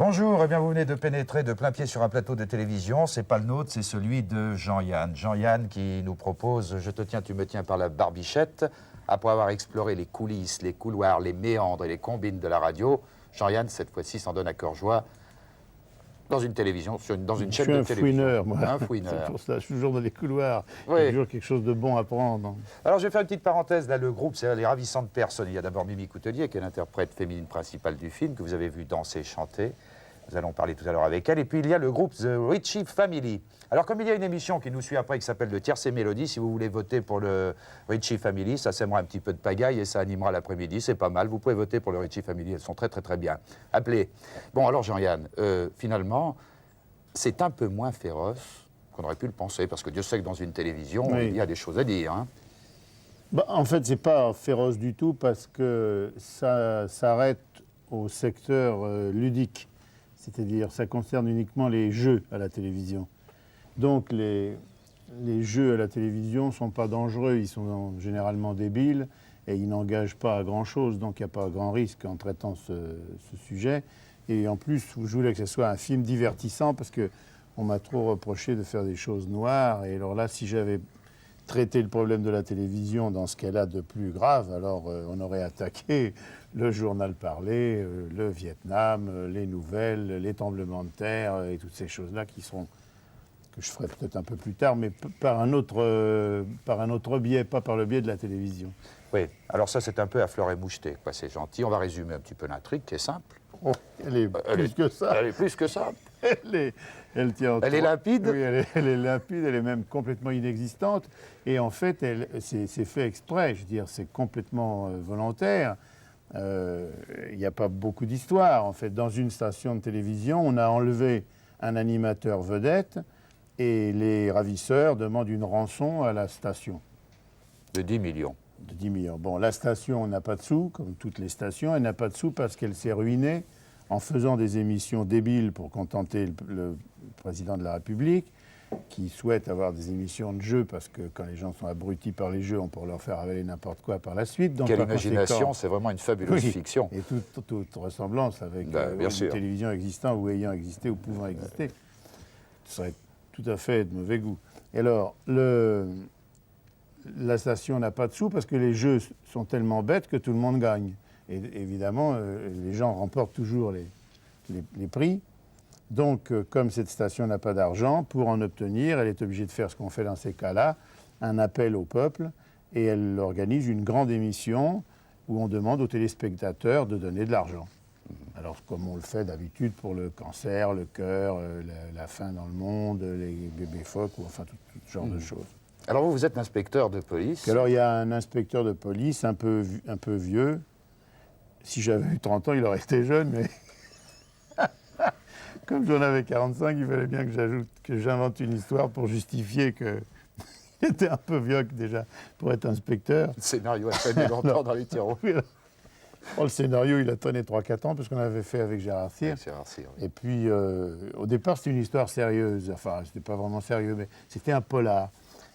Bonjour, eh bien vous venez de pénétrer de plein pied sur un plateau de télévision. C'est pas le nôtre, c'est celui de Jean-Yann. Jean-Yann qui nous propose « Je te tiens, tu me tiens par la barbichette ». Après avoir exploré les coulisses, les couloirs, les méandres et les combines de la radio, Jean-Yann, cette fois-ci, s'en donne à cœur joie dans une télévision, dans une chaîne de télévision. Je suis un fouineur, moi. Un fouineur. C'est pour ça, je suis toujours dans les couloirs. Oui. Il y a toujours quelque chose de bon à prendre. Alors, je vais faire une petite parenthèse. Là, le groupe, c'est les ravissantes personnes. Il y a d'abord Mimi Coutelier, qui est l'interprète féminine principale du film, que vous avez vu danser, chanter. Nous allons parler tout à l'heure avec elle. Et puis, il y a le groupe The Ritchie Family. Alors, comme il y a une émission qui nous suit après, qui s'appelle Le Tierce et Mélodie, si vous voulez voter pour le Ritchie Family, ça sèmera un petit peu de pagaille et ça animera l'après-midi. C'est pas mal. Vous pouvez voter pour le Ritchie Family. Elles sont très, très, très bien. Appelez. Bon, alors, Jean-Yann, finalement, c'est un peu moins féroce qu'on aurait pu le penser, parce que Dieu sait que dans une télévision, Oui. il y a des choses à dire. Hein. Bah, en fait, c'est pas féroce du tout parce que ça s'arrête au secteur ludique. C'est-à-dire, ça concerne uniquement les jeux à la télévision. Donc, les jeux à la télévision ne sont pas dangereux, ils sont généralement débiles et ils n'engagent pas à grand-chose. Donc, il n'y a pas grand risque en traitant ce sujet. Et en plus, je voulais que ce soit un film divertissant parce qu'on m'a trop reproché de faire des choses noires. Et alors là, si j'avais traité le problème de la télévision dans ce qu'elle a de plus grave, alors on aurait attaqué le journal parlé, le Vietnam, les nouvelles, les tremblements de terre et toutes ces choses-là qui seront, que je ferai peut-être un peu plus tard, mais par un autre biais, pas par le biais de la télévision. Oui, alors ça, c'est un peu à fleur et moucheté, quoi. C'est gentil. On va résumer un petit peu l'intrigue, qui est simple. Oh, elle est plus que ça. Elle est plus que ça. Elle tient Elle est limpide. Oui, elle est limpide, elle est même complètement inexistante. Et en fait, c'est fait exprès, je veux dire, c'est complètement volontaire. Il n'y a pas beaucoup d'histoire. En fait, dans une station de télévision, on a enlevé un animateur vedette et les ravisseurs demandent une rançon à la station. De 10 millions. De 10 millions. Bon, la station n'a pas de sous, comme toutes les stations. Elle n'a pas de sous parce qu'elle s'est ruinée en faisant des émissions débiles pour contenter le président de la République, qui souhaite avoir des émissions de jeux parce que quand les gens sont abrutis par les jeux, on peut leur faire avaler n'importe quoi par la suite. Donc, quelle imagination, c'est vraiment une fabuleuse fiction. Et toute ressemblance avec une télévision existant ou ayant existé ou pouvant exister. Ce serait tout à fait de mauvais goût. Et alors, la station n'a pas de sous parce que les jeux sont tellement bêtes que tout le monde gagne. Et évidemment, les gens remportent toujours les prix. Donc, comme cette station n'a pas d'argent, pour en obtenir, elle est obligée de faire ce qu'on fait dans ces cas-là, un appel au peuple, et elle organise une grande émission où on demande aux téléspectateurs de donner de l'argent. Alors, comme on le fait d'habitude pour le cancer, le cœur, la faim dans le monde, les bébés phoques, ou enfin tout genre de choses. Alors vous êtes inspecteur de police. Alors il y a un inspecteur de police un peu vieux. Si j'avais eu 30 ans, il aurait été jeune, mais comme j'en avais 45, il fallait bien que j'invente une histoire pour justifier qu'il était un peu vieux déjà pour être inspecteur. Le scénario a traîné longtemps dans les tiroirs. Le scénario, il a traîné 3-4 ans, parce qu'on avait fait avec Gérard Cyr. Oui. Et puis, au départ, c'était une histoire sérieuse. Enfin, c'était pas vraiment sérieux, mais c'était un polar.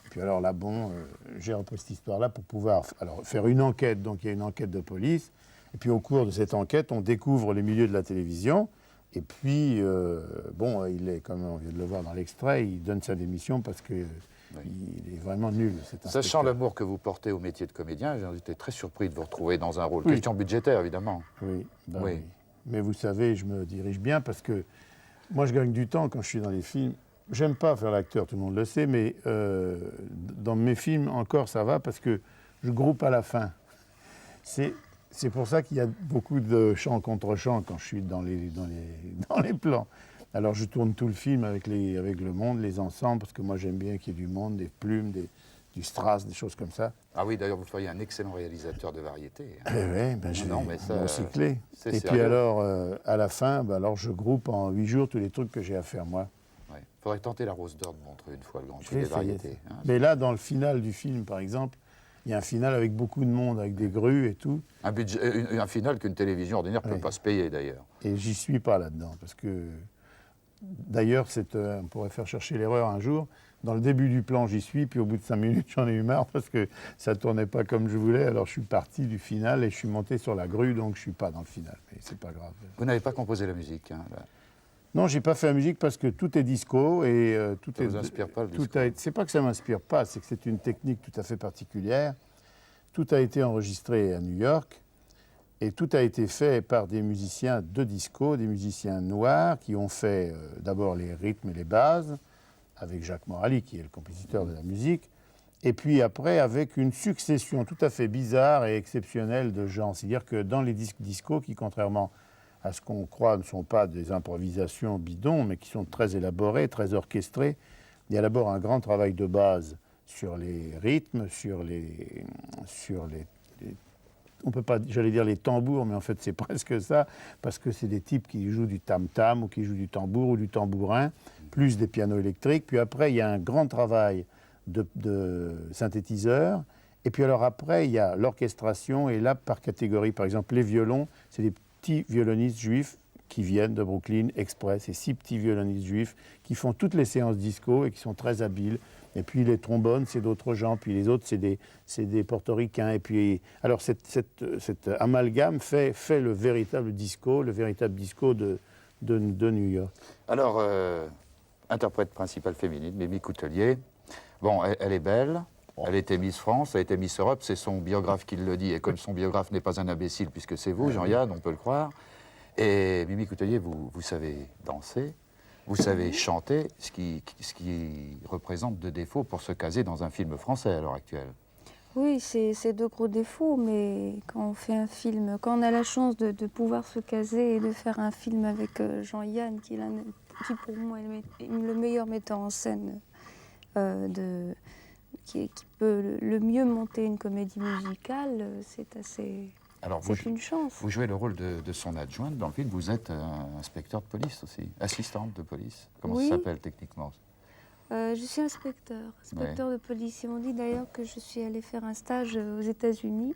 Et puis alors là, bon, j'ai repris cette histoire-là pour pouvoir faire une enquête. Donc, il y a une enquête de police. Et puis, au cours de cette enquête, on découvre les milieux de la télévision. Et puis, bon, il est, comme on vient de le voir dans l'extrait, il donne sa démission parce que... Il est vraiment nul, cet inspecteur. Sachant l'amour que vous portez au métier de comédien, j'ai été très surpris de vous retrouver dans un rôle. Oui. Question budgétaire, évidemment. Oui, oui. Mais vous savez, je me dirige bien parce que moi, je gagne du temps quand je suis dans les films. J'aime pas faire l'acteur, tout le monde le sait, mais dans mes films, encore, ça va parce que je groupe à la fin. C'est pour ça qu'il y a beaucoup de chants contre chants quand je suis dans les plans. Alors je tourne tout le film avec le monde, les ensembles, parce que moi j'aime bien qu'il y ait du monde, des plumes, du strass, des choses comme ça. Ah oui, d'ailleurs vous feriez un excellent réalisateur de variété. Oui, ben j'ai recyclé. Et sérieux. Puis alors, à la fin, alors je groupe en 8 jours tous les trucs que j'ai à faire moi. Il faudrait tenter la Rose d'Or de Montreux une fois, le Grand Prix des variétés. Hein, mais là, dans le final du film, par exemple, il y a un final avec beaucoup de monde, avec des grues et tout. Un final qu'une télévision ordinaire ne peut pas se payer d'ailleurs. Et j'y suis pas là-dedans, parce que... D'ailleurs, on pourrait faire chercher l'erreur un jour, Dans le début du plan, j'y suis, puis au bout de 5 minutes, j'en ai eu marre parce que ça ne tournait pas comme je voulais. Alors je suis parti du final et je suis monté sur la grue, donc je ne suis pas dans le final. Mais c'est pas grave. Vous n'avez pas composé la musique, hein, là. Non, j'ai pas fait la musique parce que tout est disco et tout Ça est. vous inspire pas, le tout disco? C'est pas que ça m'inspire pas, c'est que c'est une technique tout à fait particulière. Tout a été enregistré à New York et tout a été fait par des musiciens de disco, des musiciens noirs qui ont fait d'abord les rythmes et les bases avec Jacques Morali qui est le compositeur de la musique. Et puis après, avec une succession tout à fait bizarre et exceptionnelle de gens. C'est-à-dire que dans les disques disco, qui contrairement à ce qu'on croit ne sont pas des improvisations bidons, mais qui sont très élaborées, très orchestrées, il y a d'abord un grand travail de base sur les rythmes, sur les on peut pas, j'allais dire les tambours, mais en fait c'est presque ça, parce que c'est des types qui jouent du tam-tam ou qui jouent du tambour ou du tambourin, plus des pianos électriques. Puis après, il y a un grand travail de synthétiseurs. Et puis alors après, il y a l'orchestration, et là, par catégorie, par exemple, les violons, c'est des petits violonistes juifs qui viennent de Brooklyn exprès. C'est 6 petits violonistes juifs qui font toutes les séances disco et qui sont très habiles. Et puis les trombones, c'est d'autres gens. Puis les autres, c'est des portoricains. Et puis, alors cet amalgame fait le véritable disco de New York. Alors, interprète principale féminine, Mimi Coutelier. Bon, elle est belle. Elle était Miss France, elle était Miss Europe, c'est son biographe qui le dit. Et comme son biographe n'est pas un imbécile, puisque c'est vous, Jean-Yann, on peut le croire. Et Mimi Coutelier, vous savez danser, vous savez chanter, ce qui représente 2 défauts pour se caser dans un film français à l'heure actuelle. Oui, c'est 2 gros défauts, mais quand on fait un film, quand on a la chance de pouvoir se caser et de faire un film avec Jean-Yann, qui pour moi est le meilleur metteur en scène qui peut le mieux monter une comédie musicale, c'est une chance. Vous jouez le rôle de son adjointe dans le film. Vous êtes inspecteur de police aussi, assistante de police. Comment ça s'appelle techniquement? Je suis inspecteur de police. Ils m'ont dit d'ailleurs que je suis allée faire un stage aux États-Unis.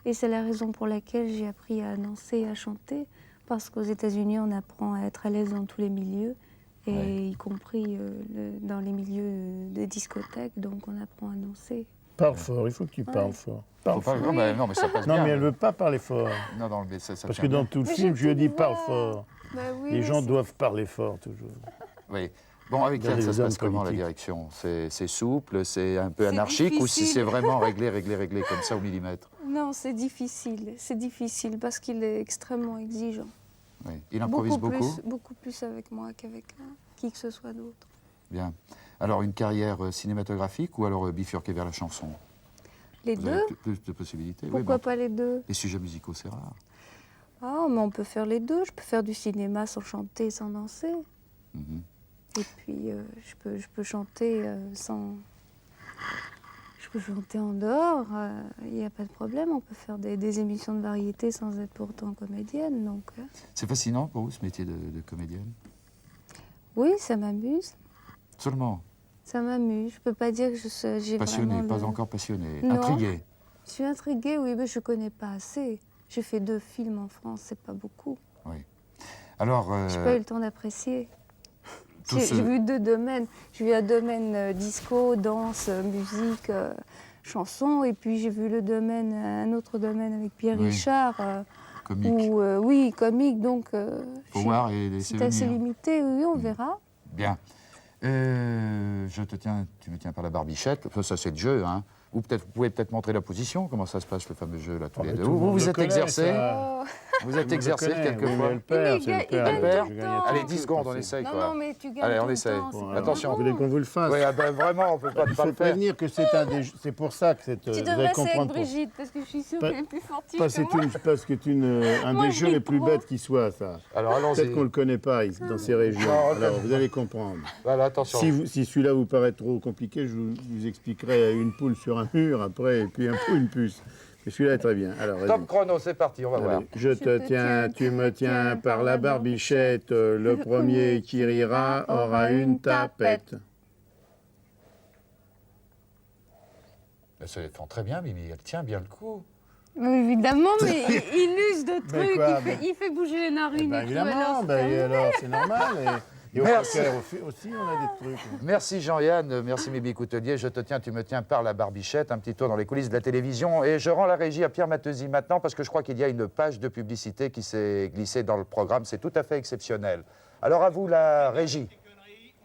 Et c'est la raison pour laquelle j'ai appris à danser et à chanter. Parce qu'aux États-Unis, on apprend à être à l'aise dans tous les milieux. Et y compris dans les milieux de discothèques, donc on apprend à danser. Parle fort, il faut que tu parles fort. Parle fort. Non, mais ça passe Non, bien. mais elle ne veut pas parler fort. Non, mais ça Parce tient que dans bien. tout le film, je lui ai dit parle fort. Bah oui, Les gens doivent parler fort toujours. Oui. Bon, avec Dans Yann, les ça se passe hommes comment la politiques. direction? C'est souple, c'est un peu C'est anarchique, ou si difficile. c'est vraiment réglé comme ça au millimètre? Non, c'est difficile parce qu'il est extrêmement exigeant. Oui. Il improvise beaucoup? Beaucoup plus avec moi qu'avec qui que ce soit d'autre. Bien. Alors, une carrière cinématographique ou alors bifurquer vers la chanson? Les Vous deux? avez plus de possibilités? Pourquoi Oui, pas les deux? les sujets musicaux, c'est rare. Ah, mais on peut faire les deux. Je peux faire du cinéma sans chanter, sans danser. Mhm. Et puis, je peux chanter sans... Je peux chanter en dehors, il n'y a pas de problème. On peut faire des émissions de variété sans être pourtant comédienne. Donc, C'est fascinant pour vous, ce métier de comédienne? oui, ça m'amuse. Seulement Ça m'amuse. Je peux pas dire que j'ai passionné, vraiment pas le... encore passionné, Non. intrigué. Je suis intriguée, oui, mais je connais pas assez. J'ai fait 2 films en France, c'est pas beaucoup. Oui. Alors, J'ai pas eu le temps d'apprécier. tout ce- J'ai vu 2 domaines. J'ai vu un domaine disco, danse, musique, chanson, et puis j'ai vu un autre domaine avec Pierre Oui. Richard, comique, où, oui, comique, donc faut voir et laisser c'est assez venir. limité, oui, on verra. Bien. Tu me tiens par la barbichette. Enfin, ça, c'est le jeu, hein. Ou peut-être, vous pouvez peut-être montrer la position. Comment ça se passe, le fameux jeu, là, tous les deux? Tout le monde Vous le êtes connaît, exercé? ça. Oh. Vous êtes Tout le monde exercé le connaît. quelquefois? Oui, mais elle perd, c'est le il père. gagne tout le Je gagne temps. tout. Allez, 10 secondes, on essaye, Non, quoi. non, mais tu gagnes Allez, on tout le essaye. temps, c'est Bon, pas alors, Attention. Vous voulez qu'on vous le fasse? Oui, ah ben, vraiment, on peut pas Il ne pas faut le faire. prévenir que c'est pour ça que Tu vous devrais allez essayer avec comprendre. Brigitte, parce que je suis sûre Pas- qu'elle est plus fortiche Parce que moi. que c'est un Moi, des je jeux les ris plus trop. bêtes qui soit, ça. Alors, allons-y. Peut-être qu'on ne le connaît pas dans ces régions. Non, Alors, vous allez comprendre. Voilà, attention. Si celui-là vous paraît trop compliqué, je vous expliquerai une poule sur un mur après, et puis une puce. Mais celui-là est très bien. Alors, vas-y. Top chrono, c'est parti, on va voir. Allez, je te tiens, tu me tiens par la barbichette. Le premier qui rira aura une tapette. Ben, ça défend très bien, Mimi. Elle tient bien le coup. Oui, évidemment, mais il use de trucs, quoi, il fait bouger les narines Ben et tout. évidemment, alors, c'est terminé. alors c'est normal. Et au Merci. Poker aussi, on a des trucs. Merci Jean-Yann, merci Mimi Coutelier. Je te tiens, tu me tiens par la barbichette. Un petit tour dans les coulisses de la télévision. Et je rends la régie à Pierre Matteusi maintenant parce que je crois qu'il y a une page de publicité qui s'est glissée dans le programme. C'est tout à fait exceptionnel. Alors à vous la régie.